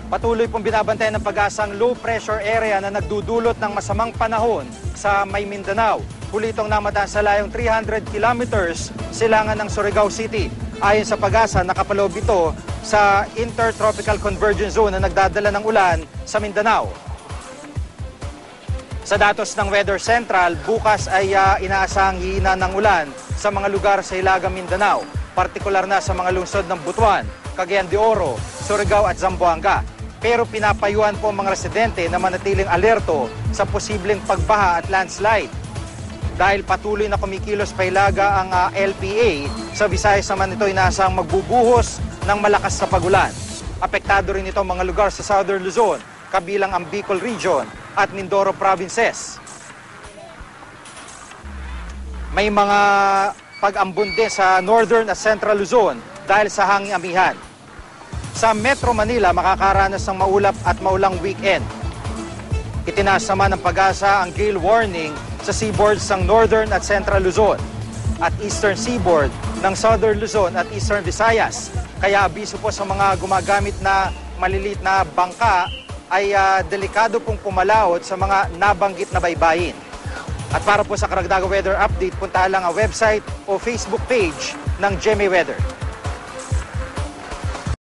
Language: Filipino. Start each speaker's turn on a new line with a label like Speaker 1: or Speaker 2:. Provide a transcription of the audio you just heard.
Speaker 1: Patuloy pong binabantayan ng Pag-asa ang low pressure area na nagdudulot ng masamang panahon sa May Mindanao. Huli itong namataan sa layong 300 kilometers silangan ng Surigao City. Ayon sa Pag-asa, nakapaloob ito sa Intertropical Convergence Zone na nagdadala ng ulan sa Mindanao. Sa datos ng Weather Central, bukas ay inaasahang hihina ng ulan sa mga lugar sa Hilagang Mindanao, partikular na sa mga lungsod ng Butuan, Cagayan de Oro, Surigao at Zamboanga. Pero pinapayuhan po ang mga residente na manatiling alerto sa posibleng pagbaha at landslide. Dahil patuloy na kumikilos pa Hilaga ang LPA, sa Visayas naman ito inaasahang magbubuhos ng malakas na pagulan. Apektado rin ito mga lugar sa Southern Luzon, kabilang ang Bicol Region at Mindoro Provinces. May mga pag-ambon din sa Northern at Central Luzon dahil sa hanging amihan. Sa Metro Manila, makakaranas ng maulap at maulang weekend. Itinaas naman ng Pag-asa ang gale warning sa seaboards ng Northern at Central Luzon at Eastern Seaboard ng Southern Luzon at Eastern Visayas. Kaya abiso po sa mga gumagamit na maliliit na bangka ay delikado pong pumalaot sa mga nabanggit na baybayin. At para po sa karagdagang weather update, punta lang ang website o Facebook page ng GMA Weather.